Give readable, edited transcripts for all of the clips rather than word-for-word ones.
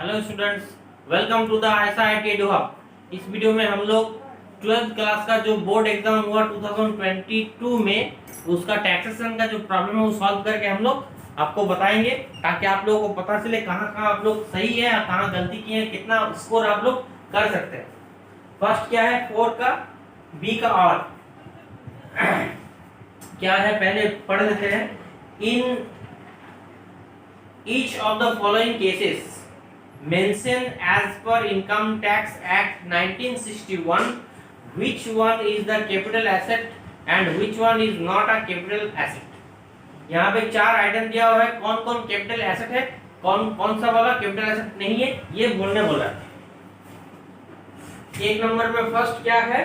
Hello students, welcome to the IIT edu hub. इस video में हम लोग 12th क्लास का जो बोर्ड एग्जाम हुआ 2022 में उसका टैक्सेशन का जो प्रॉब्लम है वो सॉल्व करके हम लोग आपको बताएंगे, ताकि आप लोगों को पता चले कहाँ कहाँ आप लोग सही है और कहाँ गलती किए हैं, कितना स्कोर आप लोग कर सकते हैं। फर्स्ट क्या है 4 का बी का और क्या है पहले पढ़ लेते हैं। इन each of the following cases mentioned as per Income Tax Act 1961, which one is the capital asset and which one is not a capital asset। यहाँ पे चार आइटम दिया हुआ है, कौन कौन कैपिटल एसेट है, कौन कौन सा वाला कैपिटल एसेट नहीं है, ये बोलने बोला है। एक नंबर में फर्स्ट क्या है,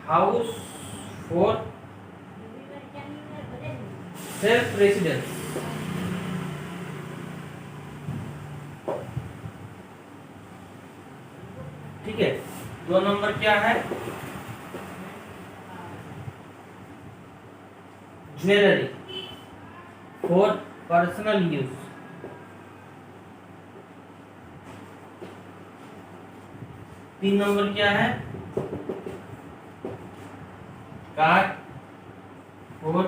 हाउस फॉर सेल्फ रेसिडेंस। ठीक है। दो नंबर क्या है, ज्वेलरी फॉर पर्सनल यूज। तीन नंबर क्या है, कार फॉर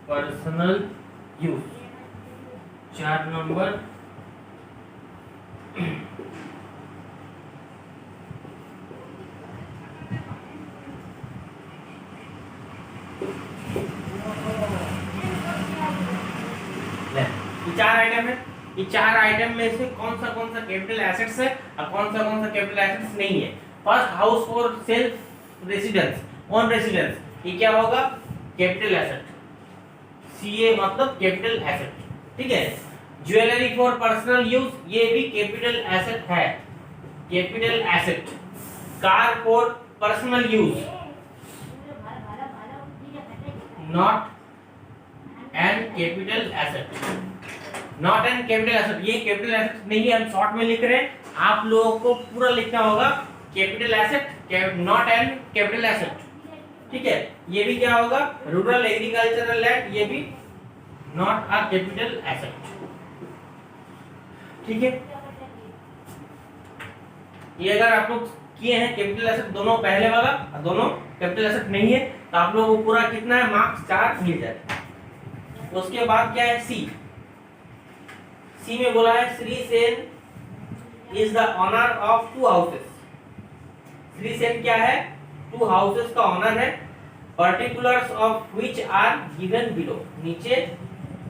पर्सनल यूज। चार नंबर चार आइटम है। ये चार आइटम में से कौन सा कैपिटल एसेट्स है और कौन सा कैपिटल एसेट्स नहीं है। First, house for self residence, own residence, ये क्या होगा, कैपिटल एसेट। सीए मतलब कैपिटल एसेट। ठीक है। ज्वेलरी फॉर पर्सनल यूज, ये भी कैपिटल एसेट है, capital asset. Car for personal use, not an capital asset, not an capital asset, ये कैपिटल एसेट नहीं है, हम शॉर्ट में लिख रहे हैं, आप लोगों को पूरा लिखना होगा capital asset, not an capital asset. ठीक है। ये भी क्या होगा, रूरल एग्रीकल्चरल लैंड, ये भी नॉट अ कैपिटल एसेट। ठीक है। ये अगर आप लोग किए हैं कैपिटल एसेट दोनों, पहले वाला और दोनों कैपिटल एसेट नहीं है, तो आप लोगों को पूरा कितना है, मार्क्स 4 मिल जाए। उसके बाद क्या है, सी में बोला है Shri Sen is the owner of 2 houses. Shri Sen क्या है, 2 हाउसेस का ऑनर है। Particulars of which are given below, नीचे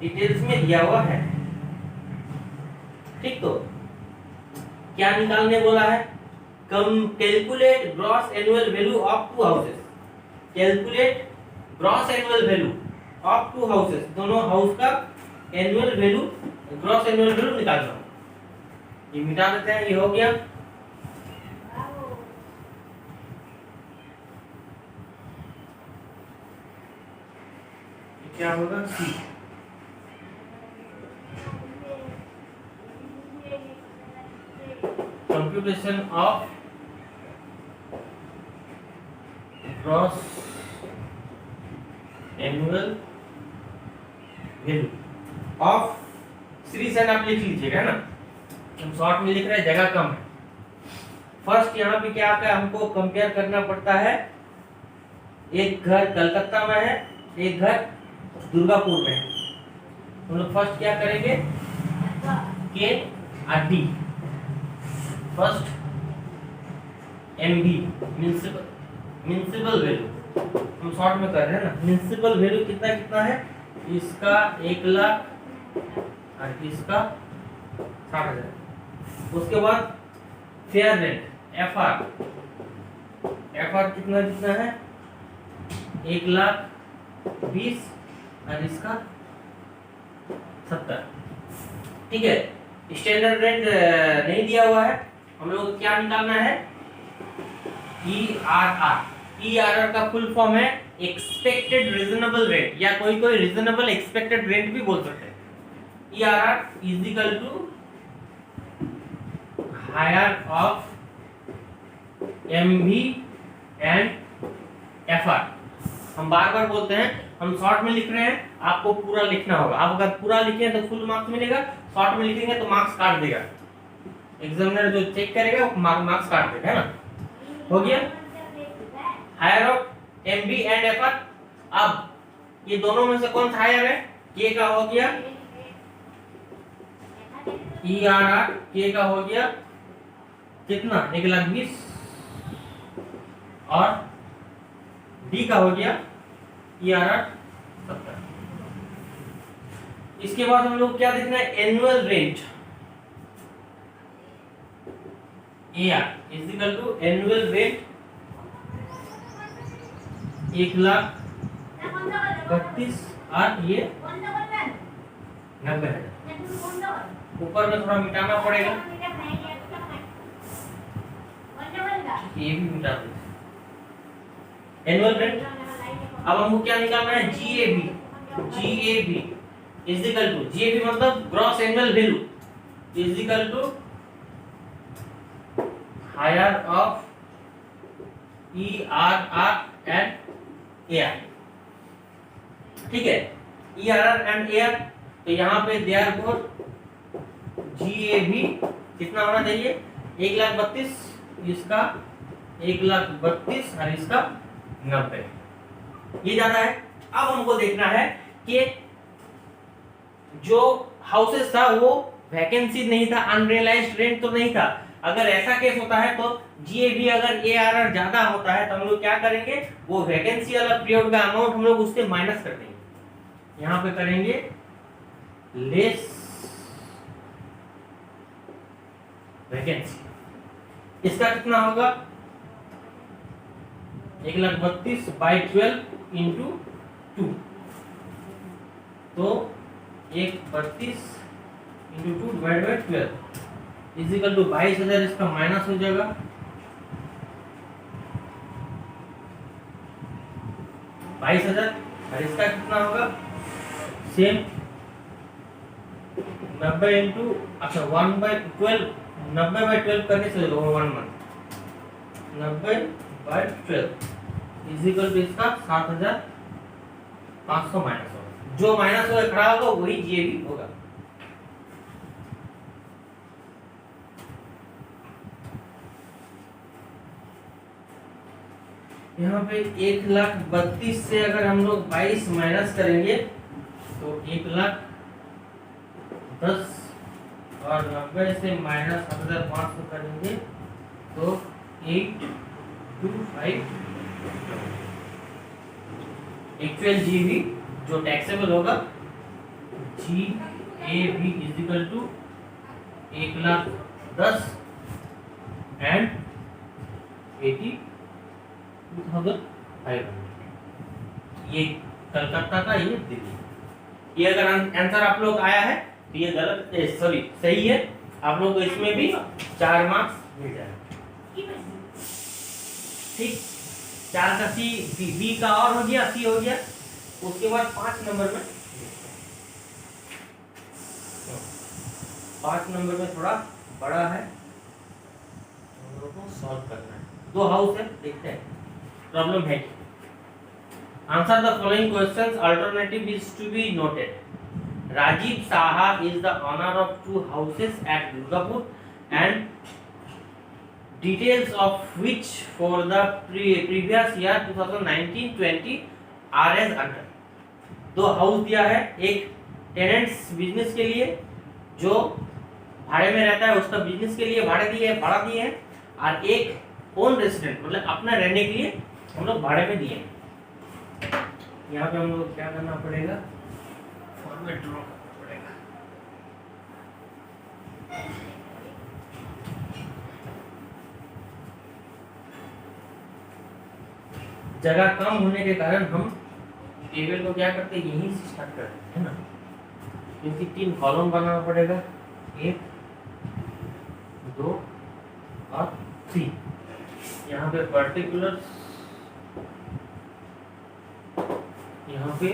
डिटेल्स में दिया हुआ है। ठीक, तो क्या निकालने बोला है, कम calculate gross annual value of 2 houses. Calculate gross annual value of 2 houses, दोनों हाउस का annual value, gross annual value निकालना। ये मिटा देते हैं, ये हो गया। क्या होगा, C. Computation of gross annual value of Shri Sen, आप लिख लीजिएगा ना, हम शॉर्ट में लिख रहे हैं, जगह कम है। फर्स्ट यहाँ पे क्या है, हमको कंपेयर करना पड़ता है, एक घर कलकत्ता में है, एक घर दुर्गापुर में है। हम लोग फर्स्ट क्या करेंगे, के R D, first MB municipal value, हम शॉर्ट में कर रहे हैं ना। म्युनिसिपल वैल्यू कितना कितना है, इसका 1 लाख और इसका 60,000। उसके बाद फेयर रेंट एफआर, एफआर कितना कितना है, 1,20,000 और इसका 70। ठीक है। स्टैंडर्ड रेंट नहीं दिया हुआ है, हम लोग को क्या निकालना है, ERR। ERR का फुल फॉर्म है एक्सपेक्टेड रीजनेबल रेट, या कोई कोई रीजनेबल एक्सपेक्टेड रेट भी बोल सकते हैं। ERR is equal to higher of MV and FR। हम बार बार बोलते हैं हम शॉर्ट में लिख रहे हैं, आपको पूरा लिखना होगा। आप अगर पूरा लिखें तो फुल मार्क्स मिलेगा, शॉर्ट में लिखेंगे तो मार्क्स काट देगा, एग्जामिनर जो चेक करेगा वो मार्क्स काट देगा, है ना। हो गया higher of MB and FR. अब ये दोनों में से कौन सा हायर है? के का हो गया ERR, के का हो गया कितना 1,20,000 और डी का हो गया ERR 70। इसके बाद हम लोग क्या देखना है? Annual rent AR is equal to annual rent 1,32,000 और ये 90,000। ऊपर में थोड़ा मिटाना पड़ेगा, ये भी मिटा दो। एनुअल रेंट अब हमको क्या निकालना है? GAB is equal to, GAB मतलब gross annual value, is equal to higher of ERR and AR। ठीक है, ERR एंड AR। तो यहाँ पे देयरफॉर GAB कितना होना चाहिए? 1,32,000, इसका 1,32,000 और इसका 90। ये ज्यादा है। अब हमको देखना है कि जो हाउसेस था वो वैकेंसी नहीं था, अनरियलाइज्ड रेंट तो नहीं था। अगर ऐसा केस होता है तो GAB अगर ARR ज्यादा होता है तो हम लोग क्या करेंगे? वो वैकेंसी वाला पीरियड का अमाउंट हम लोग उससे माइनस कर देंगे। यहाँ पे करेंगे लेस वैकेंसी, इसका कितना होगा? 1,32,000 बाई 12 इंटू 2, तो 1,32,000 into 2 divide by 12 is equal to 22,000। इसका माइनस हो जाएगा 22,000 और इसका कितना होगा? सेम 90 इंटू 1/12, 90/12 करने से 1 मंथ, 90/12 इज इक्वल टू इसका 7,500 माइनस होगा। जो माइनस होगा खड़ा होगा वही GAB होगा। यहाँ पे 1,32,000 से अगर हम लोग 22 माइनस करेंगे तो 1,10,000 और 90 से माइनस 7,500 करेंगे तो 825। एक्चुअल GAB जो टैक्सेबल होगा GAB is equal to 1,10,000 and 82,500। ये कलकत्ता का, ये दिल्ली। ये अगर आंसर आप लोग आया है तो ये गलत, सॉरी सही है। आप लोग को इसमें भी 4 मार्क्स मिल जाएगा। ठीक, 4 का सी, बी का और हो गया, सी हो गया। उसके बाद 5 नंबर में, 5 नंबर में थोड़ा बड़ा है, हम लोगों को सॉल्व करना है। 2 हाउस है, देखते हैं प्रॉब्लम है। Answer the following questions, alternative is to be noted. Rajiv Saha is the owner of 2 houses at Durgapur and details of which for the previous year 2019-20 are as under। 2 house दिया है, एक tenants business के लिए जो भाड़े में रहता है उसका बिजनेस के लिए भाड़ा दिए हैं, और एक ओन रेसिडेंट मतलब अपना रहने के लिए हम लोग भाड़े में दिए हैं। यहाँ पे हम लोग क्या करना पड़ेगा? फॉर्मेट ड्रॉ करना पड़ेगा। जगह कम होने के कारण हम टेबल को क्या करते हैं? यहीं से स्टार्ट करते हैं ना, क्योंकि 3 कॉलम बनाना पड़ेगा, 1 2 और 3। यहाँ पे पर्टिकुलर, यहाँ पे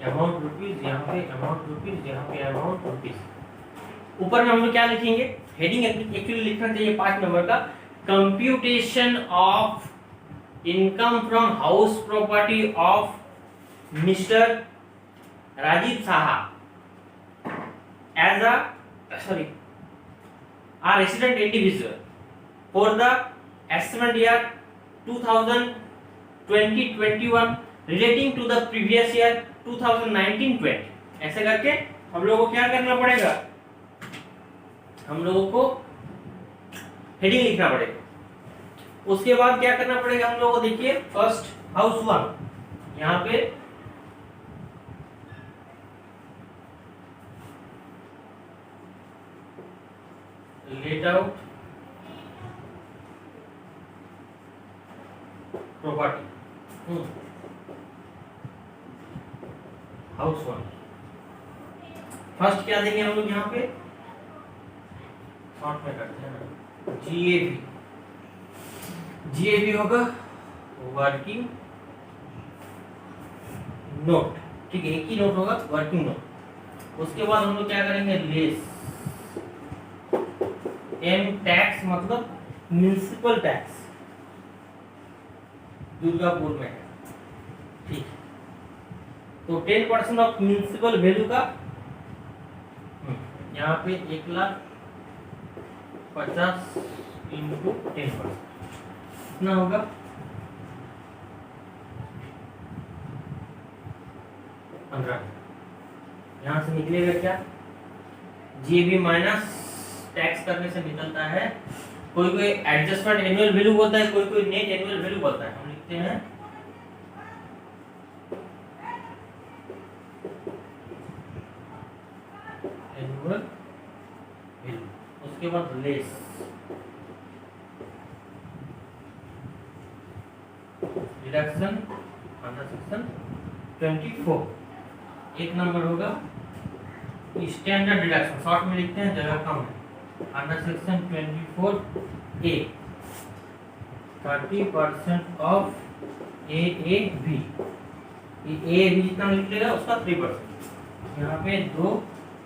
अमाउंट रुपीज, यहाँ पे अमाउंट रुपीज, यहाँ पे अमाउंट रुपीज। ऊपर में हम लोग क्या लिखेंगे? हेडिंग एक्चुअली लिखना चाहिए 5 नंबर का, computation of income from house property of mister Rajiv Saha as a resident individual for the assessment year 2020-21 relating to the previous year 2019-20। ऐसे करके हम लोगों को क्या करना पड़ेगा, हम लोगों को हेडिंग लिखना पड़ेगा। उसके बाद क्या करना पड़ेगा हम लोगों को, देखिए फर्स्ट हाउस 1 यहाँ पे let out property house 1। First क्या देंगे हम लोग यहाँ पे, शॉर्ट में करते हैं, जीएबी। जीएबी होगा वर्किंग नोट, ठीक है, एक ही नोट होगा वर्किंग नोट। उसके बाद हम लोग क्या करेंगे, लेस एम टैक्स मतलब म्युनिसिपल टैक्स दुर्गापुर में है, ठीक। तो 10% ऑफ म्युनिसिपल वैल्यू का यहाँ पे 1,50,000 इंटू 10% कितना होगा, 15। यहाँ से निकलेगा क्या, जीएबी माइनस टैक्स करने से निकलता है, कोई कोई एडजस्टमेंट एनुअल वैल्यू बोलता है, कोई कोई नेट एनुअल वैल्यू बोलता है। हम लिखते हैं एनुअल वैल्यू। उसके बाद लेस डिडक्शन अंडर सेक्शन 24, एक नंबर होगा स्टैंडर्ड डिडक्शन, शॉर्ट में लिखते हैं जगह कम है, under section 24A 30% of AAB। ये AAB जितना लिखेगा उसका 3%। यहाँ पे 2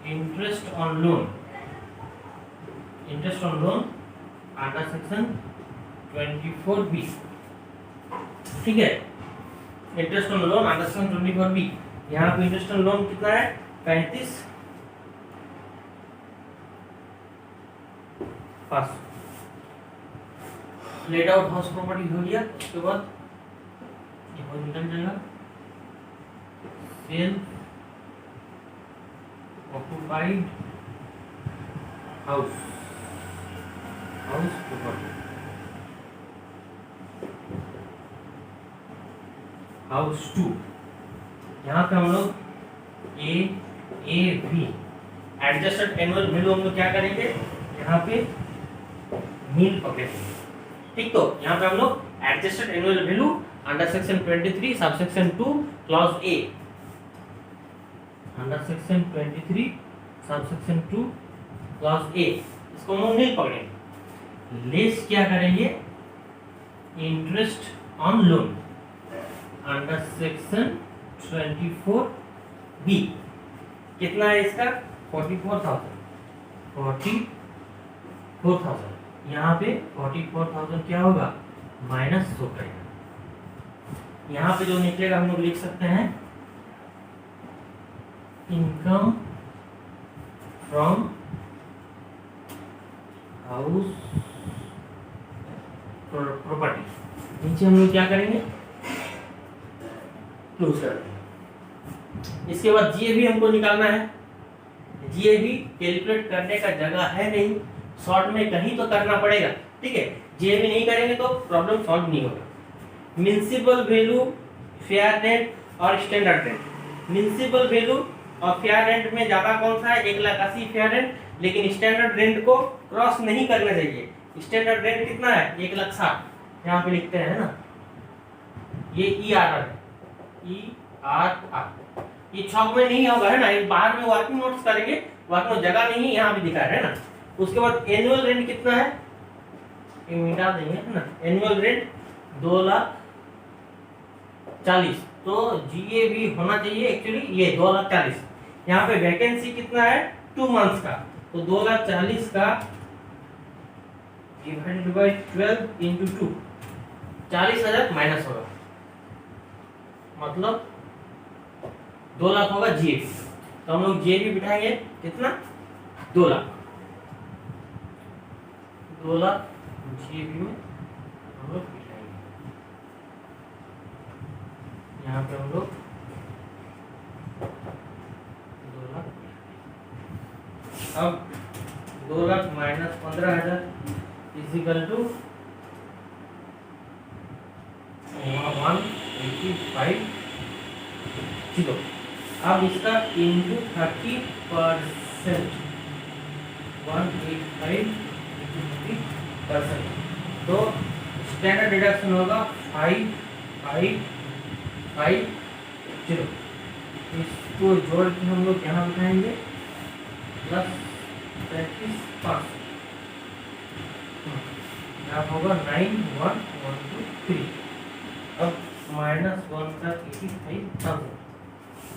interest on loan, interest on loan under section 24B, ठीक है, interest on loan under section 24B। यहाँ पे इंटरेस्ट ऑन लोन कितना है, 35 पास। लेट आउट हाउस प्रॉपर्टी हो गया। उसके बाद ये हो निकल जाएगा self occupied house, house property, house 2। यहाँ पे हम लोग AAV एडजस्टेड एनुअल वैल्यू हम लोग क्या करेंगे, यहाँ पे मीन पकड़ेंगे, ठीक। तो यहाँ पे हम लोग adjusted annual value under section 23 subsection 2 clause A, under section 23 subsection 2 clause A, इसको हम लोग मीन पकड़ेंगे। लेस क्या करेंगे, interest on loan under section 24B, कितना है इसका, 44,000। यहाँ पे 44,000 क्या होगा, माइनस शो करेगा। यहाँ पे जो निकलेगा हम लोग लिख सकते हैं इनकम फ्रॉम हाउस प्रॉपर्टी। नीचे हम लोग क्या करेंगे, क्लोज कर देंगे। इसके बाद जीएबी हमको निकालना है। जीएबी कैलकुलेट करने का जगह है नहीं, शॉर्ट में कहीं तो करना पड़ेगा, ठीक है। जीएबी नहीं करेंगे तो प्रॉब्लम सॉल्व नहीं होगा। म्युनिसिपल वैल्यू, फेयर रेंट और स्टैंडर्ड रेंट। म्युनिसिपल और फेयर रेंट में ज्यादा कौन सा है, 1,80,000 फेयर रेंट, लेकिन स्टैंडर्ड रेंट को क्रॉस नहीं करना चाहिए। स्टैंडर्ड रेंट कितना है, 1,60,000, यहाँ पे लिखते हैं ना, ये ERR है, ERR। ये छौक में नहीं होगा है ना, ये बाहर में वर्किंग नोट्स करेंगे, वर्किंग नोट जगह नहीं, यहाँ भी दिखा रहे हैं ना। उसके बाद एनुअल रेंट कितना है, ये मिटा देंगे है ना, एनुअल रेंट 2,40,000। तो जीएबी होना चाहिए एक्चुअली ये 2,40,000। यहाँ पे वैकेंसी कितना है, 2 मंथ्स का, तो 2,40,000 का डिवाइडेड बाय 12 into 2 40,000 माइनस होगा, मतलब 2 लाख होगा जीएबी। तो हम लोग जीएबी बिठाएंगे कितना, 2 लाख। 2 लाख जीएबी में हम लोग बिठाएंगे, यहाँ पे हम लोग 2 लाख। अब 2 lakh minus 15,000 is equal to 185 kilo. अब इसका इंटू 30%, 185 तो स्टैंडर्ड डिडक्शन होगा 5550। इसको जोड़ के हम लोग यहाँ बिठाएंगे प्लस 35,500, यहाँ होगा 91,123। अब माइनस 1,85,000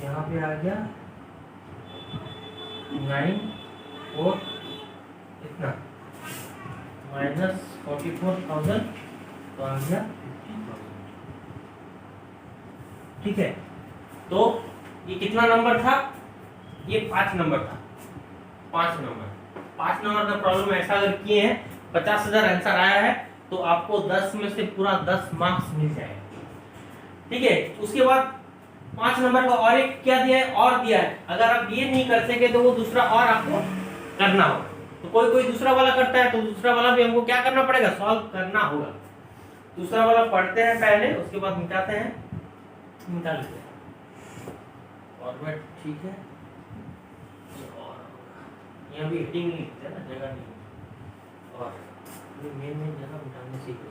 यहाँ पे आ गया 9 और इतना माइनस 44,000 तो आ गया 50,000। ठीक है, तो ये कितना नंबर था, ये 5 नंबर था। 5 नंबर का प्रॉब्लम ऐसा अगर किए हैं 50,000 आंसर आया है तो आपको 10 में से पूरा 10 मार्क्स मिल जाएगा। ठीक है, उसके बाद 5 नंबर का और एक क्या दिया है, और दिया है। अगर आप ये नहीं कर सके तो वो दूसरा और आपको करना होगा। तो कोई दूसरा वाला करता है तो दूसरा वाला भी हमको क्या करना पड़ेगा, सॉल्व करना होगा। दूसरा वाला पढ़ते हैं पहले, उसके बाद मिटाते हैं, मिटा लेते हैं। फॉर्मेट ठीक है, यहाँ भी हेडिंग नहीं लिखते हैं ना, जगह नहीं, और मेन जगह मिटाने सीख लेते हैं।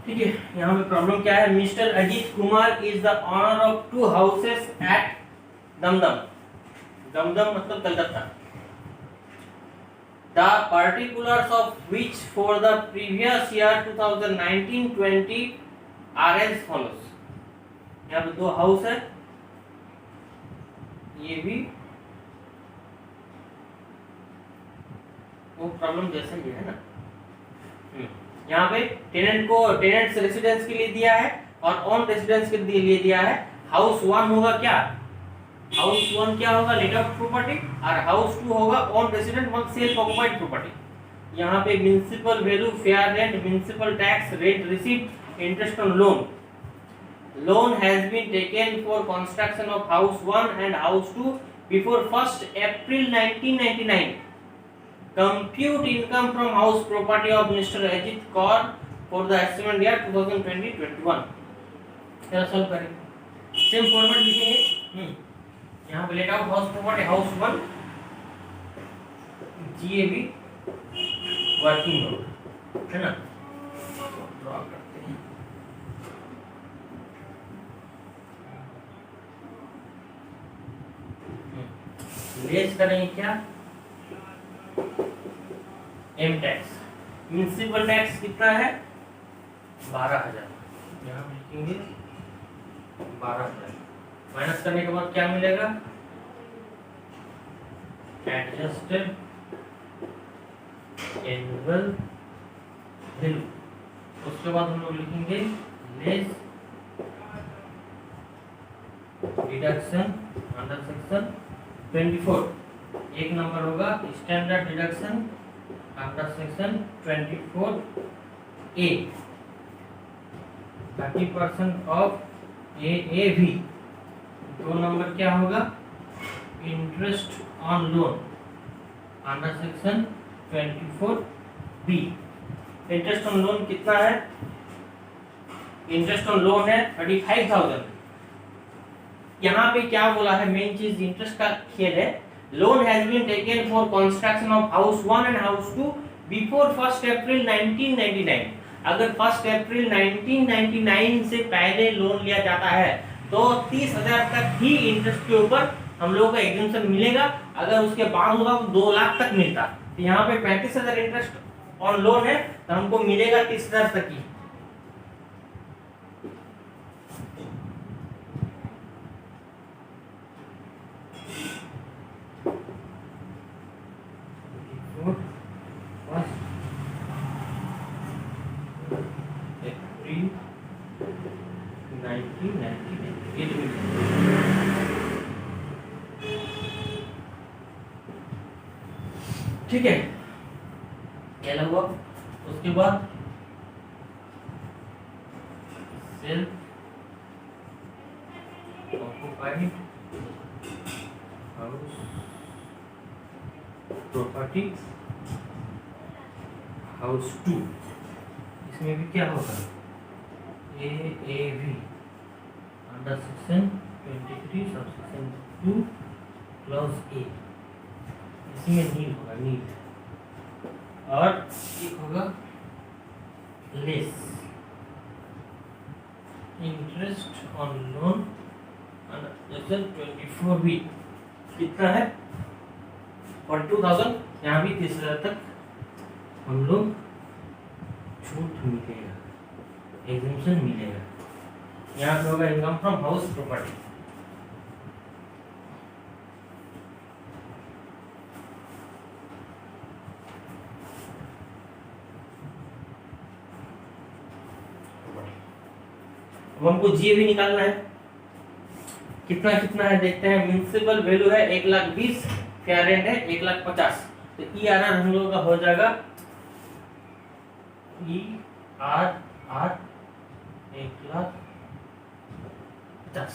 ठीक है, यहाँ पे प्रॉब्लम क्या है, mister Ajit Kumar is the owner of 2 houses at Dumdum. Dumdum मतलब Calcutta. The particulars of which for the previous year 2019-20 are as follows। यहाँ पे 2 हाउस है, ये भी वो प्रॉब्लम जैसा ही है ना। यहाँ पे टेनेंट्स रेसिडेंस के लिए दिया है और ऑन रेसिडेंस के लिए दिया है। हाउस 1 होगा क्या, हाउस 1 क्या होगा, लेट ऑफ प्रॉपर्टी, और हाउस 2 होगा on resident one self occupied property. यहाँ पे municipal value, fair rent, municipal tax, rent received, interest on loan. Loan has been taken for construction of house 1 and house 2 before 1st April 1999। Compute income from house property of Mr. Ajit Kaur for the assessment year 2020-21। चलो solve करेंगे, same format लिखेंगे। यहाँ पे let out house property, house 1 GAB working load है ना, draw करते हैं। Less करेंगे क्या, एम टैक्स। म्युनिसिपल टैक्स कितना है, 12,000, यहाँ लिखेंगे 12,000। माइनस करने के बाद क्या मिलेगा, एडजस्टेड एनुअल वैल्यू। उसके बाद हम लोग लिखेंगे लेस डिडक्शन अंडर सेक्शन 24। एक नंबर होगा standard deduction under section 24A, 30% of AAV। 2 number क्या होगा, interest on loan under section 24B। Interest on loan कितना है, इंटरेस्ट ऑन लोन है 35,000। यहाँ पे क्या बोला है, मेन चीज इंटरेस्ट का खेल है। Loan has been taken for construction of house 1 and house 2 before 1st April 1999। अगर 1st April 1999 से पहले लोन लिया जाता है तो 30,000 तक ही इंटरेस्ट के ऊपर हम लोगों को एग्जाम्शन मिलेगा। अगर उसके बाद होगा तो 2 लाख तक मिलता। तो यहाँ पे 35,000 इंटरेस्ट ऑन लोन है, तो हमको मिलेगा 30,000 तक ही। ठीक है, क्या लगा? उसके बाद self occupied house property house 2, इसमें भी क्या होगा? AAV under section 23 subsection 2 clause A, इसमें नीड होगा, नीड। और एक होगा less interest on loan under 24B, कितना है? 42,000। यहाँ भी 30,000 तक हम लोग छूट मिलेगा, एग्जम्पशन मिलेगा। यहाँ पे होगा इनकम फ्रॉम हाउस प्रॉपर्टी। अब हमको जीए भी निकालना है। कितना कितना है देखते हैं। म्युनिसिपल वैल्यू है 1,20,000, क्या रेंट है 1,50,000। तो ERR हम लोगों का हो जाएगा ERR 1,50,000।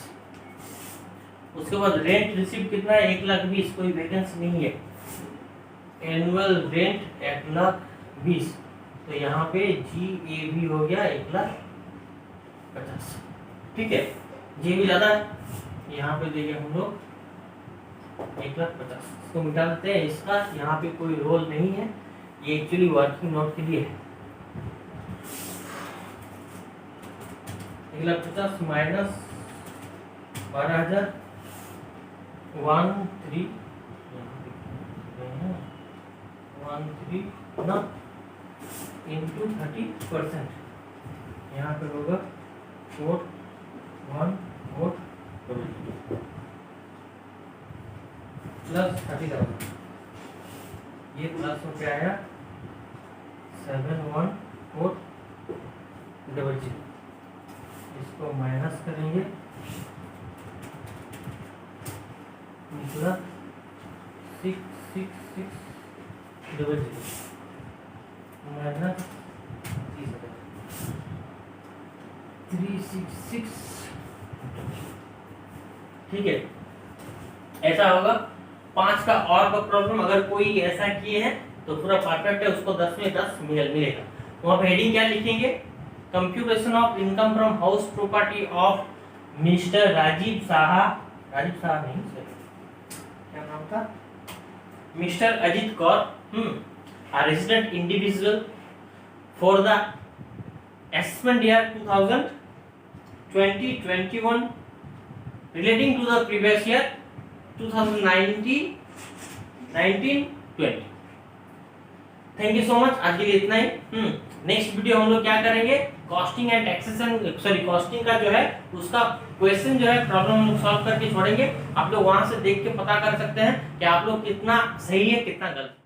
उसके बाद रेंट रिसीव कितना है 1,20,000, कोई वैकेंसी नहीं है। एनुअल रेंट 1,20,000, तो यहाँ पे GAV हो गया 1,50,000। ठीक है, GAV ज्यादा है, यहाँ पे देखिए हम लोग 1,50,000 इसको मिटा देते हैं। इसका यहाँ पे कोई रोल नहीं है, ये एक्चुअली वर्किंग नोट के लिए है। 1,50,000 माइनस 12,000 13 ना इंटू 30%, यहाँ पे होगा 4,1,4 प्लस 30,000, ये प्लस में क्या आया 7,1,400, इसको माइनस करेंगे, निकला 6,6,6,000 माइनस 366। ठीक है, ऐसा होगा। 5 का और का प्रॉब्लम अगर कोई ऐसा किए हैं तो पूरा परफेक्ट है, उसको 10 में 10 मिलेगा। वहां पे हेडिंग क्या लिखेंगे? Computation of income from house property of mister Rajiv Saha नहीं सर, क्या नाम था? Mister Ajit Kaur, a resident individual for the assessment year 2020-21 relating to the previous year 2019-20। Thank you so much, आज के लिए इतना ही। नेक्स्ट वीडियो हम लोग क्या करेंगे? Costing and taxation, sorry costing का जो है उसका क्वेश्चन जो है प्रॉब्लम हम लोग सॉल्व करके छोड़ेंगे। आप लोग वहां से देख के पता कर सकते हैं कि आप लोग कितना सही है कितना गलत।